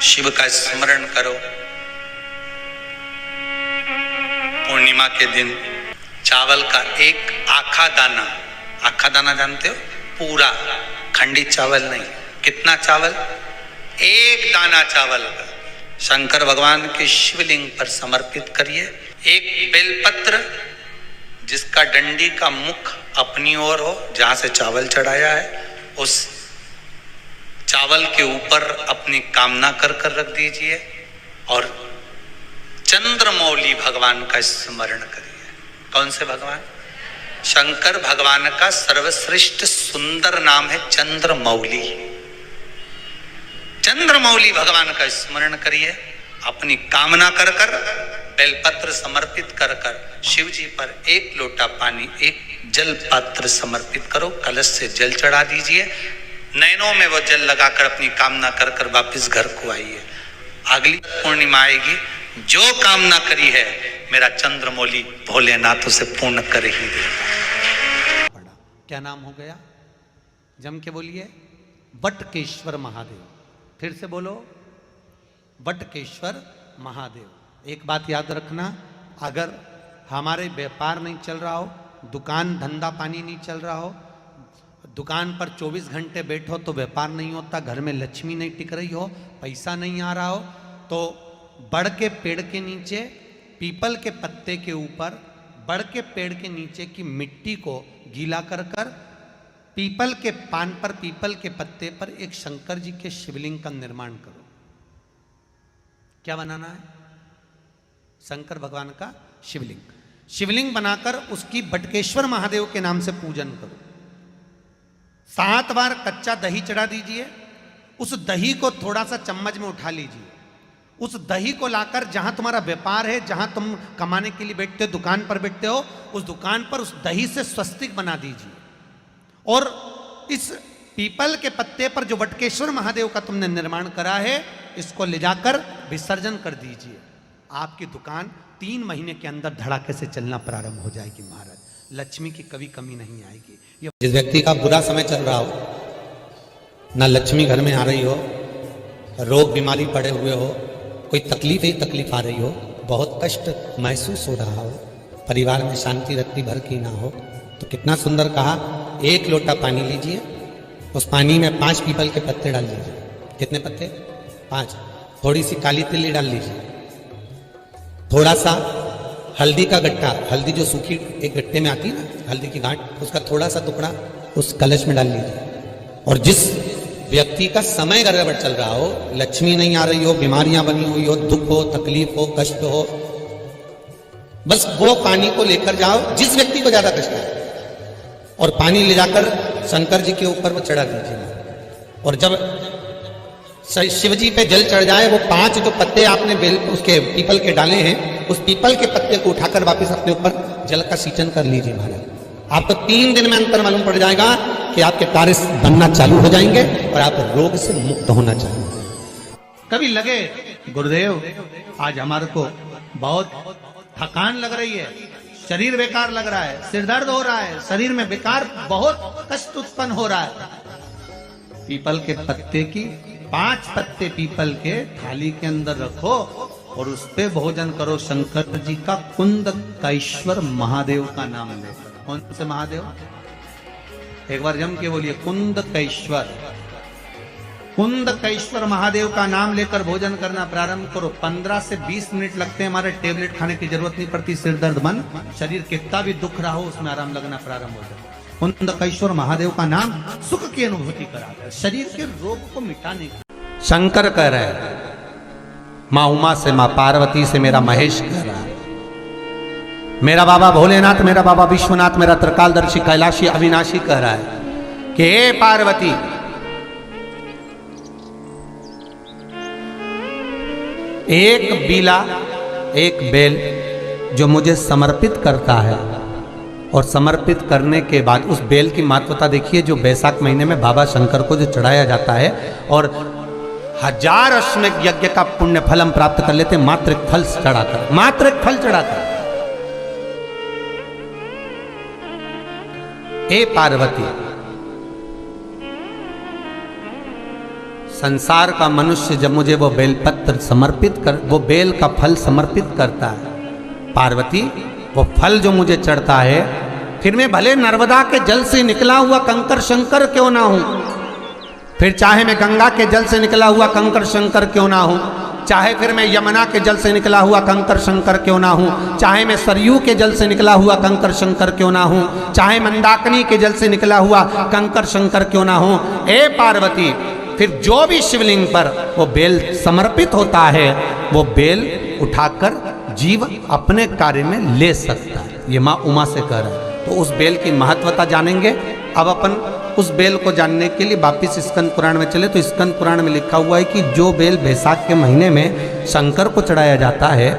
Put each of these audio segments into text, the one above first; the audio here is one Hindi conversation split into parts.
शिव का स्मरण करो। पूर्णिमा के दिन चावल का एक आखा दाना जानते हो, पूरा खंडित चावल नहीं, कितना चावल, एक दाना चावल का शंकर भगवान के शिवलिंग पर समर्पित करिए। एक बेलपत्र जिसका डंडी का मुख अपनी ओर हो, जहां से चावल चढ़ाया है, उस चावल के ऊपर अपनी कामना कर कर रख दीजिए और चंद्रमौली भगवान का स्मरण करिए। कौन से भगवान? शंकर भगवान का सर्वश्रेष्ठ सुंदर नाम है चंद्रमौली। चंद्रमौली भगवान का स्मरण करिए। अपनी कामना कर कर बेलपत्र समर्पित कर कर शिव जी पर एक लोटा पानी, एक जल पात्र समर्पित करो, कलश से जल चढ़ा दीजिए। नैनों में वो जल लगाकर अपनी कामना कर कर वापिस घर को आइए। अगली पूर्णिमा आएगी, जो कामना करी है मेरा चंद्रमौली भोलेनाथ उसे पूर्ण कर ही देगा। क्या नाम हो गया? जम के बोलिए, वटकेश्वर महादेव। फिर से बोलो, वटकेश्वर महादेव। एक बात याद रखना, अगर हमारे व्यापार नहीं चल रहा हो, दुकान धंधा पानी नहीं चल रहा हो, दुकान पर 24 घंटे बैठो तो व्यापार नहीं होता, घर में लक्ष्मी नहीं टिक रही हो, पैसा नहीं आ रहा हो, तो बड़ के पेड़ के नीचे, पीपल के पत्ते के ऊपर, बड़ के पेड़ के नीचे की मिट्टी को गीला कर कर पीपल के पान पर, पीपल के पत्ते पर एक शंकर जी के शिवलिंग का निर्माण करो। क्या बनाना है? शंकर भगवान का शिवलिंग। शिवलिंग बनाकर उसकी बटकेश्वर महादेव के नाम से पूजन करो। 7 बार कच्चा दही चढ़ा दीजिए। उस दही को थोड़ा सा चम्मच में उठा लीजिए। उस दही को लाकर जहां तुम्हारा व्यापार है, जहां तुम कमाने के लिए बैठते हो, दुकान पर बैठते हो, उस दुकान पर उस दही से स्वस्तिक बना दीजिए। और इस पीपल के पत्ते पर जो वटकेश्वर महादेव का तुमने निर्माण करा है, इसको ले जाकर विसर्जन कर दीजिए। आपकी दुकान 3 महीने के अंदर धड़ाके से चलना प्रारंभ हो जाएगी महाराज। लक्ष्मी की कभी कमी नहीं आएगी। जिस व्यक्ति का बुरा समय चल रहा हो, ना लक्ष्मी घर में आ रही हो, रोग बीमारी पड़े हुए हो, कोई तकलीफ ही तकलीफ आ रही हो, बहुत कष्ट महसूस हो रहा हो, परिवार में शांति रत्ती भर की ना हो, तो कितना सुंदर कहा, 1 लोटा पानी लीजिए, उस पानी में 5 पीपल के पत्ते डाल लीजिए। कितने पत्ते? 5। थोड़ी सी काली तिल्ली डाल लीजिए, थोड़ा सा हल्दी का गट्टा, हल्दी जो सूखी एक गट्टे में आती है ना, हल्दी की गांठ, उसका थोड़ा सा टुकड़ा उस कलश में डाल लीजिए। और जिस व्यक्ति का समय गड़बड़ चल रहा हो, लक्ष्मी नहीं आ रही हो, बीमारियां बनी हुई हो, दुख हो, तकलीफ हो, कष्ट हो, बस वो पानी को लेकर जाओ जिस व्यक्ति को ज्यादा कष्ट है, और पानी ले जाकर शंकर जी के ऊपर वो चढ़ा दीजिए। और जब शिव जी पे जल चढ़ जाए, वो 5 जो पत्ते आपने बेल उसके पीपल के डाले हैं, उस पीपल के पत्ते को उठाकर वापस अपने ऊपर जल का सिंचन कर लीजिए महाराज। आपको 3 दिन में अंतर मालूम पड़ जाएगा कि आपके कार्य बनना चालू हो जाएंगे और आप रोग से मुक्त होना चाहेंगे। कभी लगे गुरुदेव आज हमारे को बहुत थकान लग रही है, शरीर बेकार लग रहा है, सिर दर्द हो रहा है, शरीर में बेकार बहुत कष्ट उत्पन्न हो रहा है, पीपल के पत्ते की 5 पत्ते पीपल के थाली के अंदर रखो और उस पे भोजन करो। शंकर जी का कुंदकेश्वर महादेव का नाम ले। कौन से महादेव? एक बार जम के बोलिए, कुंदकेश्वर। कुंदकेश्वर महादेव का नाम लेकर भोजन करना प्रारंभ करो। 15 से 20 मिनट लगते हैं, हमारे टेबलेट खाने की जरूरत नहीं पड़ती। सिर दर्द बंद, शरीर कितना भी दुख रहा हो उसमें आराम लगना प्रारंभ हो जाए। कुंदकेश्वर महादेव का नाम सुख की अनुभूति कराता है, शरीर के रोग को मिटाने का। शंकर कह रहे हैं, माँ उमा से, माँ पार्वती से मेरा महेश कह रहा है, मेरा बाबा भोलेनाथ, मेरा बाबा विश्वनाथ, मेरा त्रिकालदर्शी कैलाशी अविनाशी कह रहा है कि हे पार्वती, एक बीला, एक बेल जो मुझे समर्पित करता है, और समर्पित करने के बाद उस बेल की महत्वता देखिए, जो बैसाख महीने में बाबा शंकर को जो चढ़ाया जाता है, और 1000 अश्वमेध यज्ञ का पुण्य फल हम प्राप्त कर लेते हैं मात्र एक फल चढ़ाकर, मात्र एक फल चढ़ाकर। हे पार्वती, संसार का मनुष्य जब मुझे वो बेलपत्र समर्पित कर, वो बेल का फल समर्पित करता है, पार्वती वो फल जो मुझे चढ़ता है, फिर मैं भले नर्मदा के जल से निकला हुआ कंकर शंकर क्यों ना हूं, फिर चाहे मैं गंगा के जल से निकला हुआ कंकर शंकर क्यों ना हूं, चाहे फिर मैं यमुना के जल से निकला हुआ कंकर शंकर क्यों ना हूं, चाहे मैं सरयू के जल से निकला हुआ कंकर शंकर क्यों ना हूं, चाहे मंदाकिनी के जल से निकला हुआ कंकर शंकर क्यों ना हूं, ए पार्वती फिर जो भी शिवलिंग पर वो बेल समर्पित होता है वो बेल उठाकर जीव अपने कार्य में ले सकता है। ये माँ उमा से कह रहा है। तो उस बेल की महत्वता जानेंगे। अब अपन उस बेल को जानने के लिए वापिस स्कंद पुराण में चले तो स्कंद पुराण में लिखा हुआ है कि जो बेल बैसाख के महीने में शंकर को चढ़ाया जाता है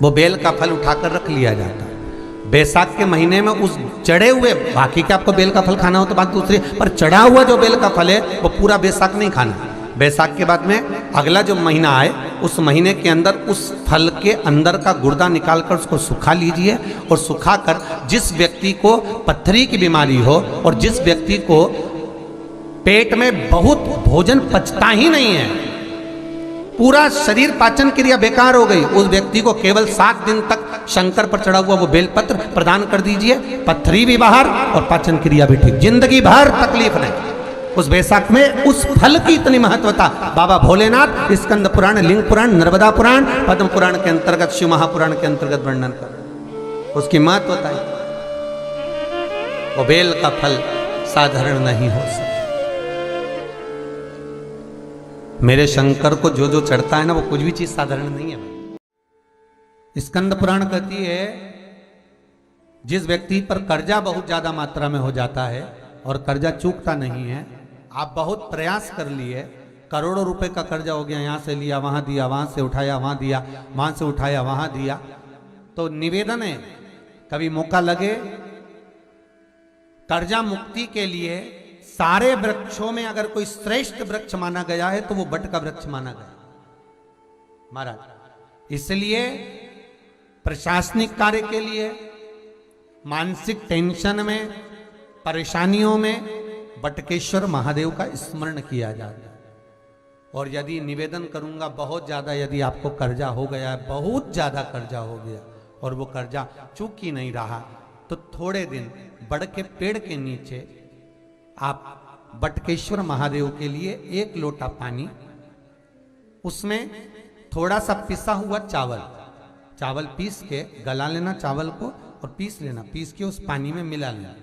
वो बेल का फल उठाकर रख लिया जाता है। बैसाख के महीने में उस चढ़े हुए, बाकी के आपको बेल का फल खाना हो तो बात दूसरी, पर चढ़ा हुआ जो बेल का फल है वो पूरा बैसाख नहीं खाना। बैसाख के बाद में अगला जो महीना आए उस महीने के अंदर उस फल के अंदर का गुर्दा निकालकर उसको सुखा लीजिए और सुखाकर जिस व्यक्ति को पत्थरी की बीमारी हो और जिस व्यक्ति को पेट में बहुत भोजन पचता ही नहीं है, पूरा शरीर पाचन क्रिया बेकार हो गई, उस व्यक्ति को केवल 7 दिन तक शंकर पर चढ़ा हुआ वो बेलपत्र प्रदान कर दीजिए। पत्थरी भी बाहर और पाचन क्रिया भी ठीक, जिंदगी भर तकलीफ नहीं। उस बैसाख में उस फल की इतनी महत्वता बाबा भोलेनाथ स्कंद पुराण, लिंग पुराण, नर्मदा पुराण, पद्म पुराण के अंतर्गत, शिव महापुराण के अंतर्गत वर्णन कर उसकी महत्वता है। वो बेल का फल साधारण नहीं हो सकता। मेरे शंकर को जो जो चढ़ता है ना वो कुछ भी चीज साधारण नहीं है भाई। स्कंद पुराण कहती है जिस व्यक्ति पर कर्जा बहुत ज्यादा मात्रा में हो जाता है और कर्जा चूकता नहीं है, आप बहुत प्रयास कर लिए, करोड़ों रुपए का कर्जा हो गया, यहां से लिया वहां दिया, वहां से उठाया वहां दिया, वहां से उठाया वहां दिया, तो निवेदन है कभी मौका लगे कर्जा मुक्ति के लिए सारे वृक्षों में अगर कोई श्रेष्ठ वृक्ष माना गया है तो वो बट का वृक्ष माना गया महाराज। इसलिए प्रशासनिक कार्य के लिए, मानसिक टेंशन में, परेशानियों में बटकेश्वर महादेव का स्मरण किया जाता है। और यदि निवेदन करूंगा बहुत ज्यादा, यदि आपको कर्जा हो गया है, बहुत ज्यादा कर्जा हो गया और वो कर्जा चूक ही नहीं रहा, तो थोड़े दिन बड़ के पेड़ के नीचे आप बटकेश्वर महादेव के लिए 1 लोटा पानी, उसमें थोड़ा सा पिसा हुआ चावल पीस के गला लेना चावल को और पीस लेना, पीस के उस पानी में मिला लेना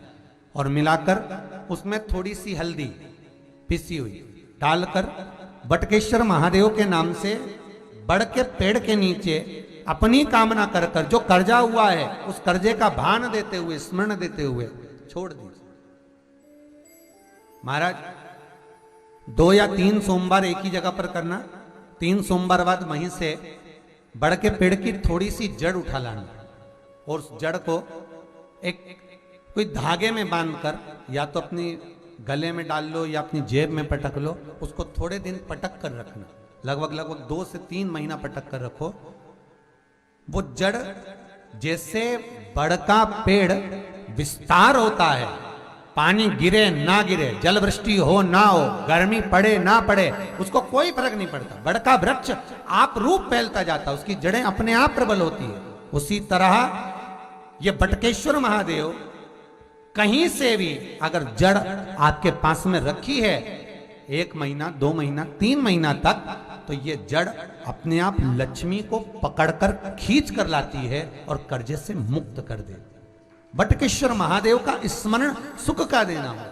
और मिलाकर उसमें थोड़ी सी हल्दी पिसी हुई डालकर बटकेश्वर महादेव के नाम से बड़ के पेड़ के नीचे अपनी कामना कर कर जो कर्जा हुआ है उस कर्जे का भान देते हुए, स्मरण देते हुए छोड़ दीजिए। महाराज 2 या 3 सोमवार एक ही जगह पर करना, 3 सोमवार बाद वहीं से बड़ के पेड़ की थोड़ी सी जड़ उठा लाना और उस जड़ को एक कोई धागे में बांधकर या तो अपनी गले में डाल लो या अपनी जेब में पटक लो, उसको थोड़े दिन पटक कर रखना, लगभग 2 से 3 महीना पटक कर रखो। वो जड़ जैसे बड़ का पेड़ विस्तार होता है, पानी गिरे ना गिरे, जल वृष्टि हो ना हो, गर्मी पड़े ना पड़े, उसको कोई फर्क नहीं पड़ता, बड़ का वृक्ष आप रूप फैलता जाता, उसकी जड़ें अपने आप प्रबल होती है। उसी तरह ये बटकेश्वर महादेव कहीं से भी अगर जड़ आपके पास में रखी है 1 महीना, 2 महीना, 3 महीना तक, तो ये जड़ अपने आप लक्ष्मी को पकड़कर खींच कर लाती है और कर्जे से मुक्त कर देती है। बटकेश्वर महादेव का स्मरण सुख का देना हो।